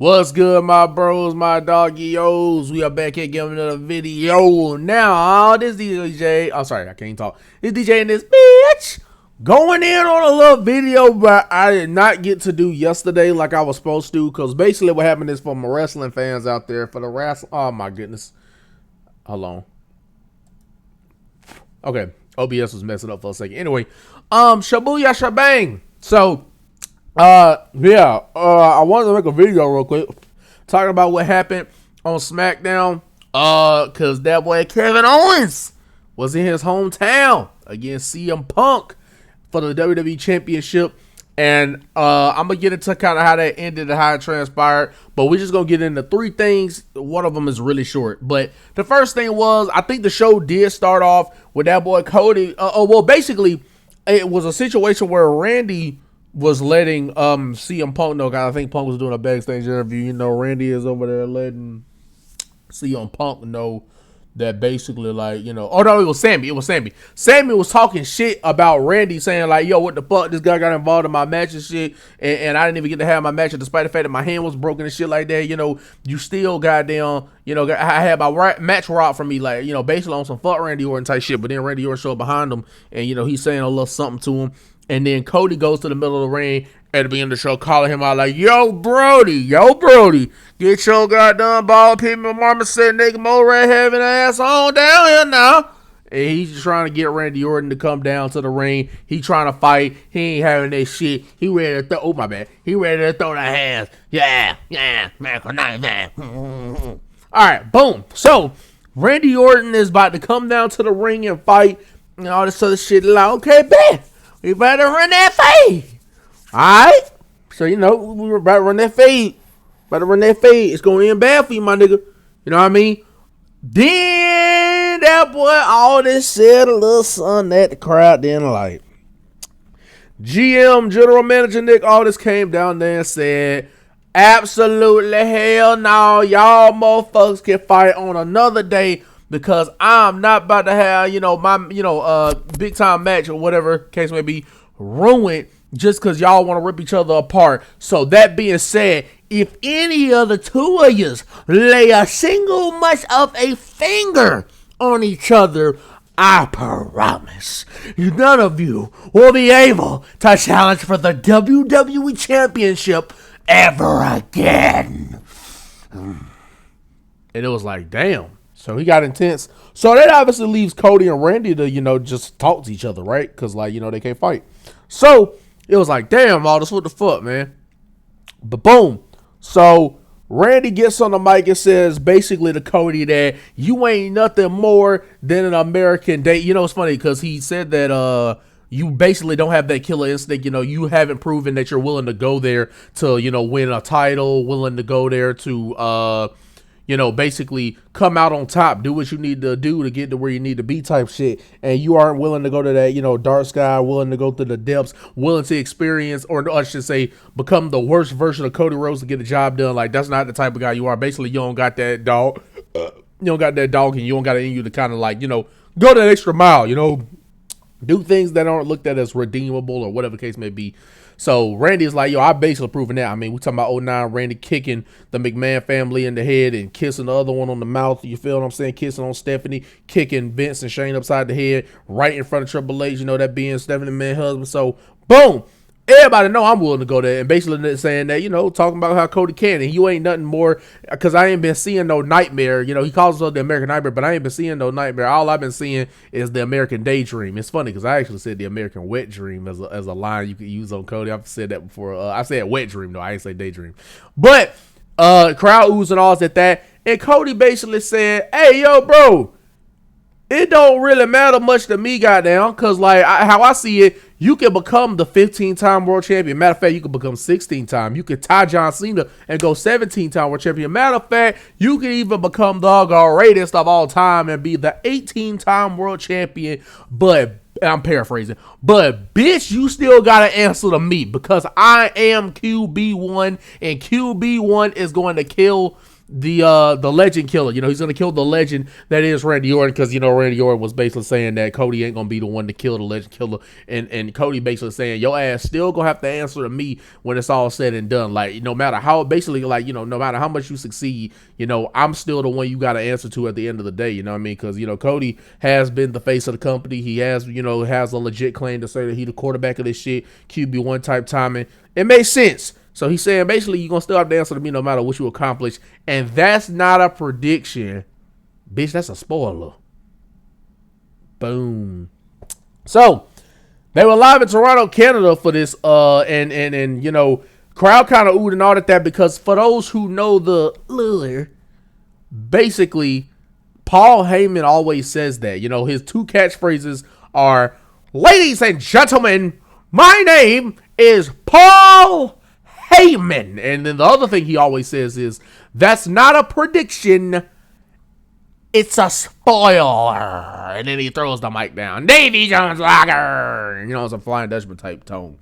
What's good, my bros, my doggy-os? We are back here giving another video. Now, this DJ, I'm sorry, I can't talk. This DJ and this bitch going in on a little video, but I did not get to do yesterday like I was supposed to, because basically what happened is for my wrestling fans out there, for the wrestling, oh my goodness. Hold on. Okay, OBS was messing up for a second. Anyway, Shabuya Shabang. So, I wanted to make a video real quick talking about what happened on SmackDown. Cause that boy Kevin Owens was in his hometown against CM Punk for the WWE Championship. And I'm gonna get into kind of how that ended and how it transpired. But we're just gonna get into three things. One of them is really short. But the first thing was, I think the show did start off with that boy Cody. Basically, it was a situation where Randy was letting CM Punk know. I think Punk was doing a backstage interview. You know, Randy is over there letting CM Punk know that basically, like, you know, oh no, it was Sami. Sami was talking shit about Randy, saying like, yo, what the fuck, this guy got involved in my match and shit, and I didn't even get to have my match, despite the fact that my hand was broken and shit like that. You know, you still goddamn, you know, I had my match robbed from me, like, you know, basically on some fuck Randy Orton type shit. But then Randy Orton showed behind him, and you know, he's saying a little something to him. And then Cody goes to the middle of the ring at the beginning of the show, calling him out like, yo, Brody, get your goddamn ball people marmoset nigga mo red having ass on down here now. And he's just trying to get Randy Orton to come down to the ring. He trying to fight. He ain't having that shit. He ready to throw, oh my bad. He ready to throw the hands. Yeah, man. All right, boom. So Randy Orton is about to come down to the ring and fight and all this other shit. Like, okay, bet. We better run that fade. Alright? So, you know, we were about to run that fade. It's going to end bad for you, my nigga. You know what I mean? Then that boy all this said a little something that the crowd didn't like. GM, General Manager Nick Aldis came down there and said, absolutely hell no. Y'all motherfuckers can fight on another day, because I'm not about to have, you know, my, you know, big time match or whatever case may be ruined just because y'all want to rip each other apart. So that being said, if any of the two of you lay a single much of a finger on each other, I promise none of you will be able to challenge for the WWE Championship ever again. And it was like, damn. So he got intense. So that obviously leaves Cody and Randy to, you know, just talk to each other, right? Because, like, you know, they can't fight. So it was like, damn, all this, what the fuck, man? But boom. So Randy gets on the mic and says basically to Cody that you ain't nothing more than an American date. You know, it's funny because he said that you basically don't have that killer instinct. You know, you haven't proven that you're willing to go there to, you know, win a title, willing to go there to, you know, basically come out on top, do what you need to do to get to where you need to be type shit. And you aren't willing to go to that, you know, dark sky, willing to go to the depths, willing to experience, or I should say, become the worst version of Cody Rhodes to get the job done. Like, that's not the type of guy you are. Basically, you don't got that dog. You don't got that dog, and you don't got it in you to kind of, like, you know, go that extra mile, you know, do things that aren't looked at as redeemable or whatever case may be. So Randy is like, yo, I basically proven that. I mean, we talking about 09 Randy kicking the McMahon family in the head and kissing the other one on the mouth. You feel what I'm saying? Kissing on Stephanie, kicking Vince and Shane upside the head right in front of Triple H. You know, that being Stephanie man's husband. So boom. Everybody know I'm willing to go there, and basically saying that, you know, talking about how Cody can, and you ain't nothing more, because I ain't been seeing no nightmare. You know, he calls it the American Nightmare, but I ain't been seeing no nightmare. All I've been seeing is the American Daydream. It's funny because I actually said the American Wet Dream as a line you could use on Cody. I've said that before. I said Wet Dream though. I ain't say Daydream, but crowd oozing all at that, and Cody basically said, "Hey, yo, bro, it don't really matter much to me, goddamn, because like how I see it, you can become the 15-time world champion. Matter of fact, you can become 16-time. You could tie John Cena and go 17-time world champion. Matter of fact, you can even become the greatest of all time and be the 18-time world champion. But I'm paraphrasing, but bitch, you still gotta answer to me, because I am QB1, and QB1 is going to kill the legend killer. He's gonna kill the legend that is Randy Orton, because Randy Orton was basically saying that Cody ain't gonna be the one to kill the legend killer, and Cody basically saying your ass still gonna have to answer to me when it's all said and done. Like, no matter how, basically, like, no matter how much you succeed, I'm still the one you got to answer to at the end of the day. You know what I mean? Because Cody has been the face of the company. He has has a legit claim to say that he the quarterback of this shit, QB1 type timing. It makes sense. So he's saying basically you're going to still have to answer to me no matter what you accomplish. And that's not a prediction. Bitch, that's a spoiler. Boom. So they were live in Toronto, Canada for this. And crowd kind of oohed and awed at that, because for those who know the lure, basically Paul Heyman always says that. His two catchphrases are, ladies and gentlemen, my name is Paul Heyman. And then the other thing he always says is, that's not a prediction, it's a spoiler. And then he throws the mic down. Davy Jones Lager. It's a Flying Dutchman type tone.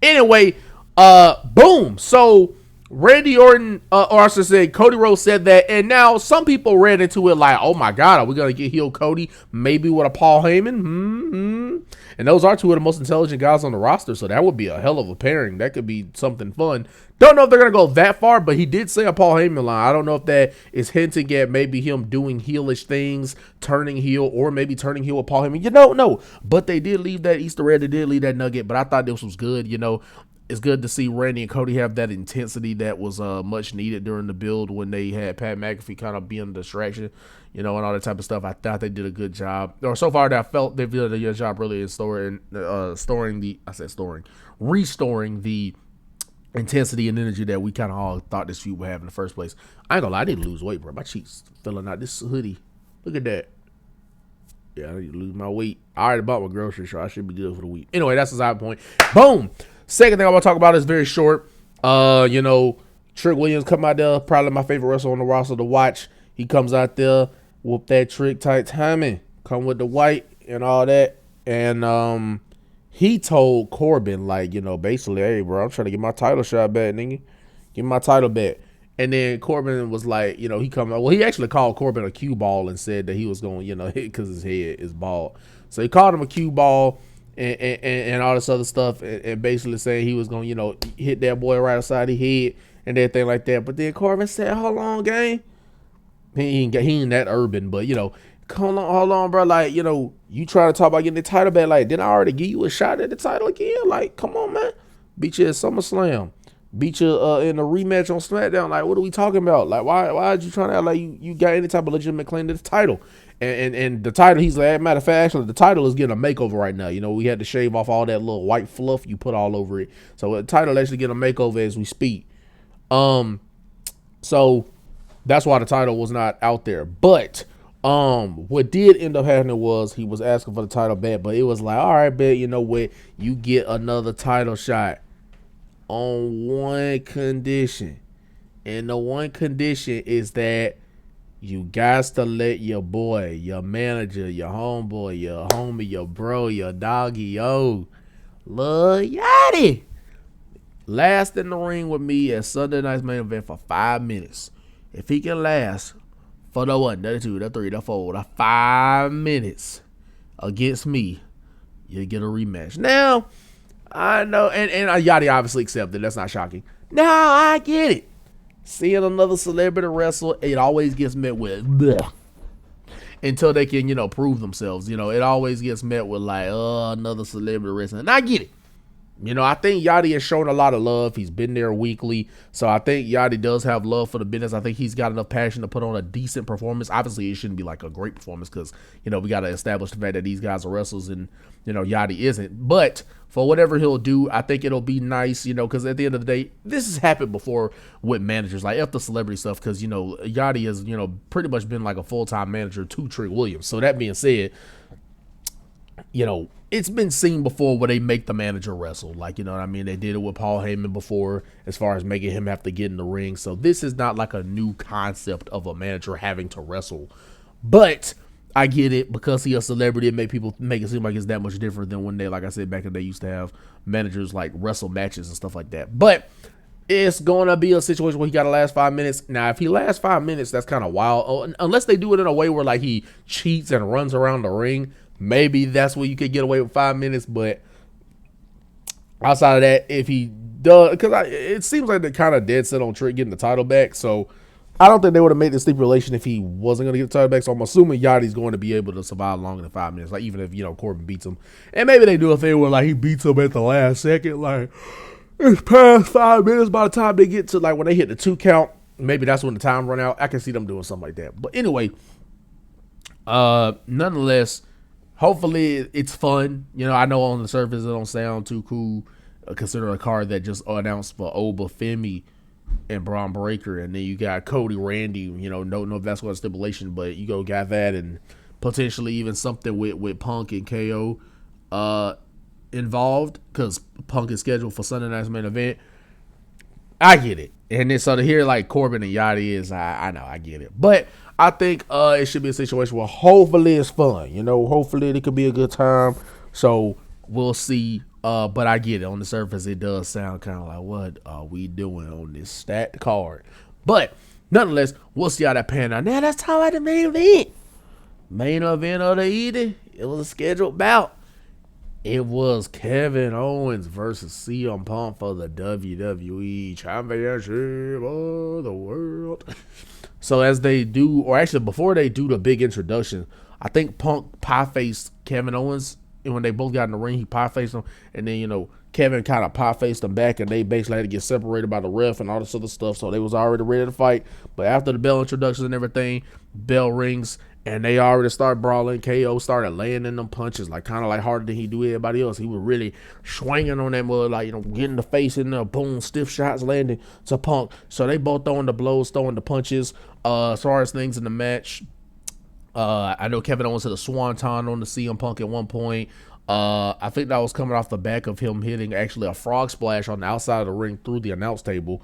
Anyway, boom. So Randy Orton, or I should say Cody Rhodes, said that, and now some people read into it like, oh my God, are we going to get heel Cody maybe with a Paul Heyman? And those are two of the most intelligent guys on the roster, so that would be a hell of a pairing. That could be something fun. Don't know if they're going to go that far, but he did say a Paul Heyman line. I don't know if that is hinting at maybe him doing heelish things, turning heel, or maybe turning heel with Paul Heyman. You don't know. But they did leave that Easter egg. They did leave that nugget, but I thought this was good. It's good to see Randy and Cody have that intensity that was much needed during the build when they had Pat McAfee kind of being a distraction, and all that type of stuff. I thought they did a good job. Or so far, I felt they did a good job really in restoring the intensity and energy that we kind of all thought this feud would have in the first place. I ain't gonna lie, I didn't lose weight, bro. My cheeks filling out. This hoodie, look at that. Yeah, I need to lose my weight. I already bought my groceries, so I should be good for the week. Anyway, that's the side point. Boom. Second thing I want to talk about is very short. Trick Williams come out there, probably my favorite wrestler on the roster to watch. He comes out there, whoop that trick tight timing, come with the white and all that. And he told Corbin, like, basically, hey, bro, I'm trying to get my title shot back, nigga. Get my title back. And then Corbin was like, he actually called Corbin a cue ball and said that he was going, hit because his head is bald. So he called him a cue ball. And all this other stuff, and basically saying he was going to, hit that boy right outside the head and everything like that. But then Corbin said, hold on, gang. He ain't that urban, but, hold on, bro. Like, you trying to talk about getting the title back. Like, didn't I already give you a shot at the title again? Like, come on, man. Beat you at SummerSlam. Beat you in a rematch on SmackDown. Like, what are we talking about? Like, why are you trying to act like you got any type of legitimate claim to the title? And the title, he's like, matter of fact, actually, the title is getting a makeover right now. We had to shave off all that little white fluff you put all over it. So the title actually getting a makeover as we speak. So that's why the title was not out there. But what did end up happening was he was asking for the title back, but it was like, all right, bet, you know what? You get another title shot on one condition. And the one condition is that you guys to let your boy, your manager, your homeboy, your homie, your bro, your doggy, Lil Yachty, last in the ring with me at Sunday night's main event for 5 minutes. If he can last for the 1, the 2, the 3, the 4, the 5 minutes against me, you get a rematch. Now, I know, and Yachty obviously accepted. That's not shocking. Now, I get it. Seeing another celebrity wrestle, it always gets met with bleh, until they can, prove themselves. It always gets met with like, another celebrity wrestling. And I get it. I think Yachty has shown a lot of love. He's been there weekly. So I think Yachty does have love for the business. I think he's got enough passion to put on a decent performance. Obviously, it shouldn't be like a great performance because, we got to establish the fact that these guys are wrestlers and, Yachty isn't. But for whatever he'll do, I think it'll be nice, because at the end of the day, this has happened before with managers, like F the celebrity stuff, because, Yachty has, pretty much been like a full-time manager to Trick Williams. So that being said, it's been seen before where they make the manager wrestle. Like, you know what I mean? They did it with Paul Heyman before as far as making him have to get in the ring. So this is not like a new concept of a manager having to wrestle. But I get it because he's a celebrity. It make it seem like it's that much different than when they, like I said, back in the day used to have managers like wrestle matches and stuff like that. But it's gonna be a situation where he got to last 5 minutes. Now, if he lasts 5 minutes, that's kind of wild. Unless they do it in a way where like he cheats and runs around the ring, maybe that's where you could get away with 5 minutes. But outside of that, if he does, because it seems like they're kind of dead set on Trick getting the title back, so I don't think they would have made the stipulation if he wasn't going to get the title back. So I'm assuming Yachty's going to be able to survive longer than 5 minutes, like even if Corbin beats him. And maybe they do a thing where like he beats him at the last second, like it's past 5 minutes by the time they get to like when they hit the 2 count. Maybe that's when the time run out. I can see them doing something like that. But anyway, nonetheless, hopefully it's fun. I know on the surface it don't sound too cool, considering a card that just announced for Oba, Femi, and Braun Breaker, and then you got Cody, Randy. Don't know if that's what stipulation, but you got that, and potentially even something with Punk and KO involved, because Punk is scheduled for Sunday night's main event. I get it, and then so to hear like Corbin and Yachty is, I know, I get it, but I think it should be a situation where hopefully it's fun. Hopefully it could be a good time. So we'll see. But I get it. On the surface, it does sound kind of like, what are we doing on this stacked card? But nonetheless, we'll see how that pan out. Now, let's talk about the main event. Main event of the evening. It was a scheduled bout. It was Kevin Owens versus CM Punk for the WWE Championship of the World. So as they do, or actually before they do the big introduction, I think Punk pie-faced Kevin Owens. And when they both got in the ring, he pie-faced him. And then, Kevin kind of pie-faced him back, and they basically had to get separated by the ref and all this other stuff. So they was already ready to fight. But after the bell introductions and everything, bell rings, and they already started brawling. KO started laying in them punches, like kind of like harder than he do everybody else. He was really swinging on that mud, like, getting the face in there, boom, stiff shots landing to Punk. So they both throwing the blows, throwing the punches. As far as things in the match, I know Kevin Owens hit a swanton on the CM Punk at one point. I think that was coming off the back of him hitting actually a frog splash on the outside of the ring through the announce table,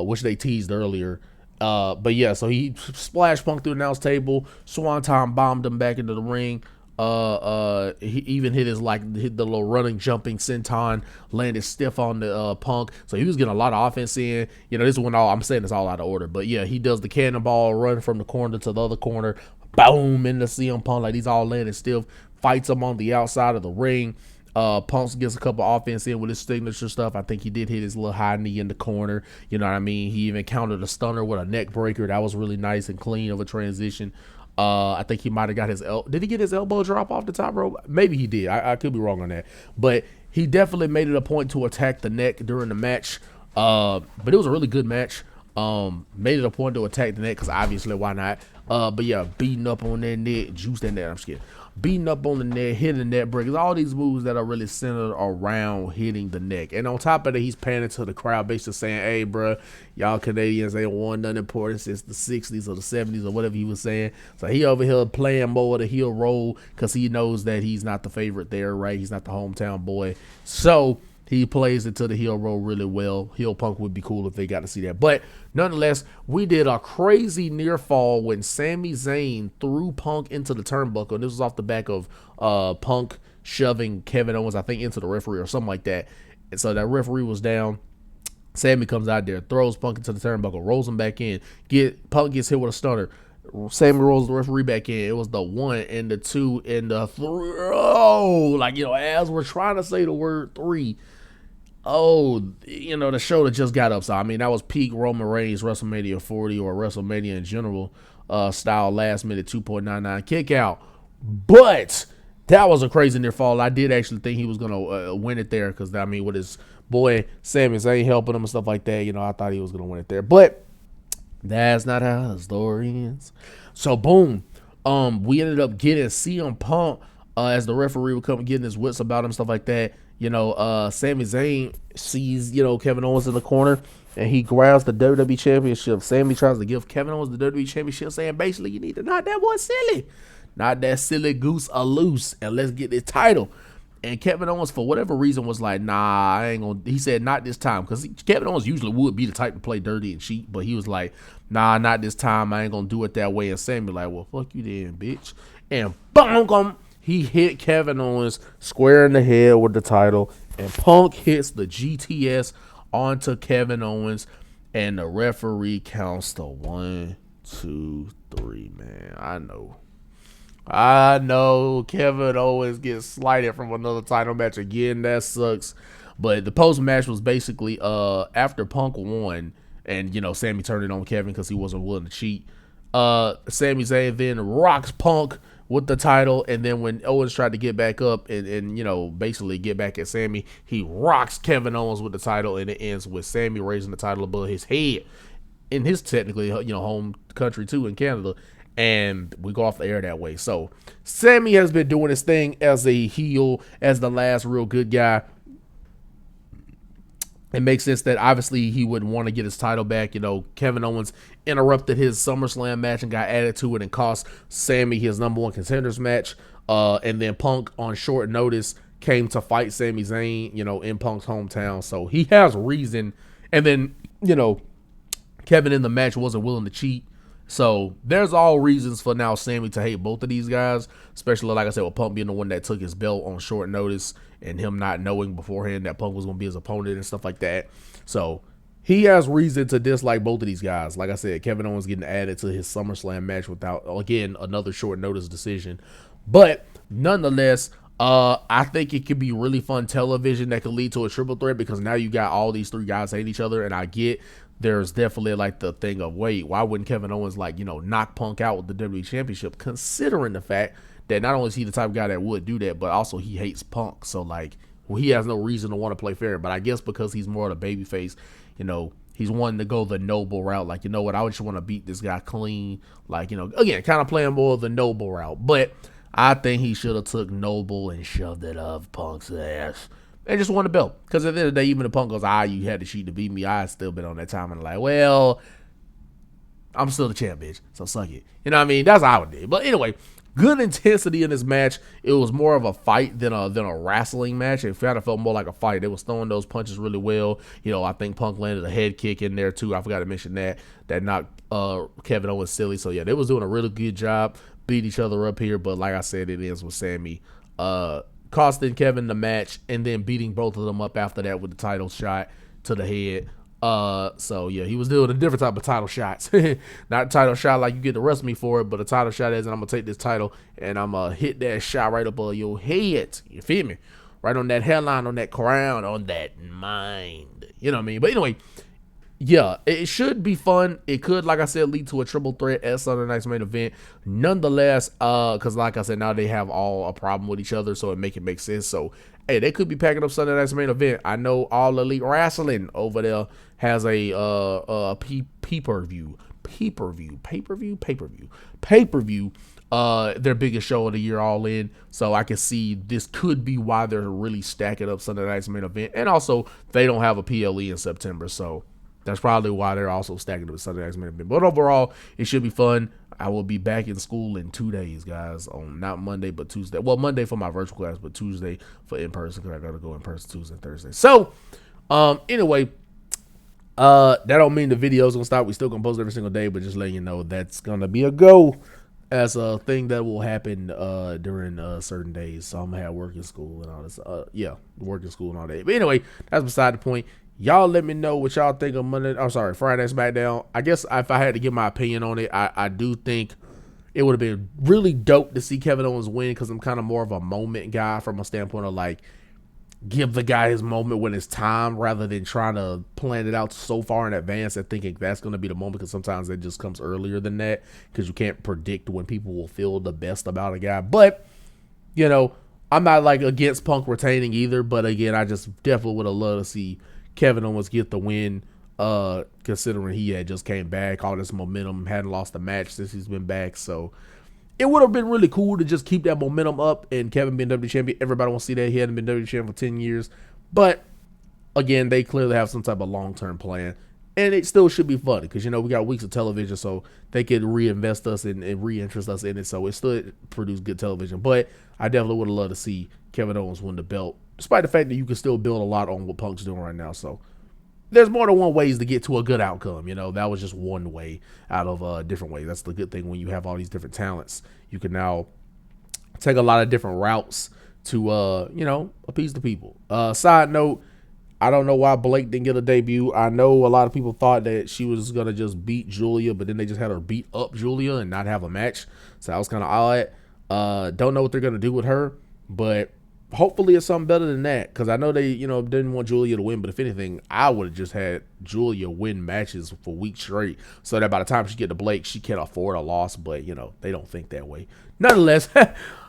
which they teased earlier. But yeah, so he splashed Punk through the announce table, swanton bombed him back into the ring. He even hit the little running, jumping senton, landed stiff on the Punk. So he was getting a lot of offense in. This is when I'm saying it's all out of order. But yeah, he does the cannonball run from the corner to the other corner, boom, into CM Punk. Like, he's all landed stiff, fights him on the outside of the ring. Punk gets a couple offense in with his signature stuff. I think he did hit his little high knee in the corner. You know what I mean? He even countered a stunner with a neck breaker. That was really nice and clean of a transition. I think he might have got his did he get his elbow drop off the top rope? Maybe he did. I could be wrong on that. But he definitely made it a point to attack the neck during the match. But it was a really good match. Made it a point to attack the neck because obviously why not? But yeah, beating up on that neck, juice that neck. I'm just kidding. Beating up on the neck, hitting the neck breakers, all these moves that are really centered around hitting the neck. And on top of that, he's panning to the crowd, basically saying, "Hey, bro, y'all Canadians ain't won nothing important since the 60s or the 70s or whatever he was saying." So he over here playing more of the heel role because he knows that he's not the favorite there, right? He's not the hometown boy. So he plays it to the heel role really well. Heel Punk would be cool if they got to see that. But nonetheless, we did a crazy near fall when Sami Zayn threw Punk into the turnbuckle. And this was off the back of Punk shoving Kevin Owens, I think, into the referee or something like that. And so that referee was down. Sammy comes out there, throws Punk into the turnbuckle, rolls him back in. Punk gets hit with a stunner. Sammy rolls the referee back in. It was the 1 and the 2 and the 3. Oh, like, as we're trying to say the word 3. Oh, the show that just got up. So, I mean, that was peak Roman Reigns WrestleMania 40 or WrestleMania in general style last minute 2.99 kick out. But that was a crazy near fall. I did actually think he was going to win it there because, I mean, with his boy Sami Zayn helping him and stuff like that, I thought he was going to win it there. But that's not how the story ends. So, boom. We ended up getting CM Punk as the referee would come getting his wits about him, stuff like that. Sami Zayn sees, Kevin Owens in the corner, and he grabs the WWE Championship. Sami tries to give Kevin Owens the WWE Championship, saying basically you need to knock that boy silly. Knock that silly goose loose, and let's get this title. And Kevin Owens, for whatever reason, was like, nah, I ain't gonna. He said, not this time. Because Kevin Owens usually would be the type to play dirty and cheat. But he was like, nah, not this time. I ain't gonna do it that way. And Sami like, well, fuck you then, bitch. And boom, he hit Kevin Owens square in the head with the title. And Punk hits the GTS onto Kevin Owens, and the referee counts to 1, 2, 3. Man, I know Kevin Owens gets slighted from another title match again. That sucks. But the post match was basically after Punk won, and Sami turned it on Kevin because he wasn't willing to cheat. Sami Zayn then rocks Punk with the title, and then when Owens tried to get back up and basically get back at Sami, he rocks Kevin Owens with the title, and it ends with Sami raising the title above his head in his technically home country too, in Canada. And we go off the air that way. So Sami has been doing his thing as a heel, as the last real good guy. It makes sense that obviously he would want to get his title back. Kevin Owens interrupted his SummerSlam match and got added to it and cost Sami his #1 contenders match. And then Punk on short notice came to fight Sami Zayn, in Punk's hometown. So he has reason. And then, Kevin in the match wasn't willing to cheat. So there's all reasons for now Sami to hate both of these guys, especially like I said with Punk being the one that took his belt on short notice and him not knowing beforehand that Punk was going to be his opponent and stuff like that. So he has reason to dislike both of these guys. Like I said, Kevin Owens getting added to his SummerSlam match without, again, another short notice decision. But nonetheless, I think it could be really fun television that could lead to a triple threat, because now you got all these three guys hate each other, and I get there's definitely like the thing of, wait, why wouldn't Kevin Owens knock Punk out with the WWE Championship, considering the fact that not only is he the type of guy that would do that, but also he hates Punk. So he has no reason to want to play fair. But I guess because he's more of a babyface, he's wanting to go the noble route. Like, what, I just want to beat this guy clean. Again, kind of playing more of the noble route. But I think he should have took noble and shoved it up Punk's ass and just won the belt. Because at the end of the day, even if Punk goes, you had to cheat to beat me, I still been on that time and well, I'm still the champ, bitch. So suck it. You know what I mean? That's how I did. But anyway, good intensity in this match. It was more of a fight than a wrestling match. It kind of felt more like a fight. They was throwing those punches really well. I think Punk landed a head kick in there too. I forgot to mention that knocked Kevin Owens silly. So yeah, they was doing a really good job, beat each other up here. But like I said, it ends with Sami costing Kevin the match and then beating both of them up after that with the title shot to the head. So yeah, he was doing a different type of title shots. Not a title shot like you get to wrestle me for it, but a title shot as in I'm gonna take this title and I'm gonna hit that shot right above your head. You feel me? Right on that hairline, on that crown, on that mind. You know what I mean? But anyway, yeah, it should be fun. It could, like I said, lead to a triple threat at Sunday Night's Main Event. Nonetheless, because like I said, now they have all a problem with each other, so it make sense. So, hey, they could be packing up Sunday Night's Main Event. I know All Elite Wrestling over there has a pay-per-view, their biggest show of the year, All In. So I can see this could be why they're really stacking up Sunday Night's Main Event. And also, they don't have a PLE in September, so that's probably why they're also stacking up Sunday Night's Main Event. But overall, it should be fun. I will be back in school in 2 days, guys. On not Monday, but Tuesday. Well, Monday for my virtual class, but Tuesday for in-person, because I got to go in person Tuesday and Thursday. So, anyway, that don't mean the video's going to stop. We still going to post every single day, but just letting you know that's going to be a go as a thing that will happen during certain days. So I'm going to have work in school and all this. Work in school and all that. But anyway, that's beside the point. Y'all let me know what y'all think of Friday SmackDown. I guess if I had to give my opinion on it, I do think it would have been really dope to see Kevin Owens win, because I'm kind of more of a moment guy from a standpoint of give the guy his moment when it's time, rather than trying to plan it out so far in advance and thinking that's going to be the moment, because sometimes it just comes earlier than that, because you can't predict when people will feel the best about a guy. But, I'm not against Punk retaining either, but again, I just definitely would have loved to see Kevin Owens get the win, considering he had just came back, all this momentum, hadn't lost a match since he's been back. So it would have been really cool to just keep that momentum up and Kevin being WWE champion. Everybody wants to see that. He hadn't been WWE champion for 10 years. But again, they clearly have some type of long-term plan. And it still should be fun because, we got weeks of television, so they could reinvest us and reinterest us in it. So it still produced good television. But I definitely would have loved to see Kevin Owens win the belt, despite the fact that you can still build a lot on what Punk's doing right now. So there's more than one ways to get to a good outcome. That was just one way out of different ways. That's the good thing when you have all these different talents. You can now take a lot of different routes to, appease the people. Side note, I don't know why Blake didn't get a debut. I know a lot of people thought that she was gonna just beat Julia, but then they just had her beat up Julia and not have a match. So that was kind of odd. Don't know what they're gonna do with her, but hopefully it's something better than that. Because I know they, didn't want Julia to win, but if anything, I would have just had Julia win matches for weeks straight, so that by the time she get to Blake, she can't afford a loss. But they don't think that way. Nonetheless,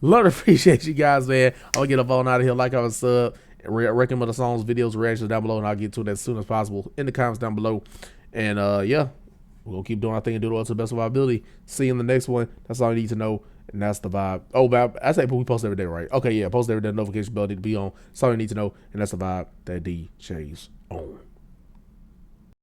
love and appreciate you guys, man. I'll get up on out of here. Like, I sub. Recommend the songs, videos, reactions down below, and I'll get to it as soon as possible in the comments down below. And yeah, we're gonna keep doing our thing and do it to the best of our ability. See you in the next one. That's all you need to know, and that's the vibe. Oh, but I say we post every day, right? Okay, yeah, post every day. Notification bell need to be on. That's all you need to know, and that's the vibe that DJ's on.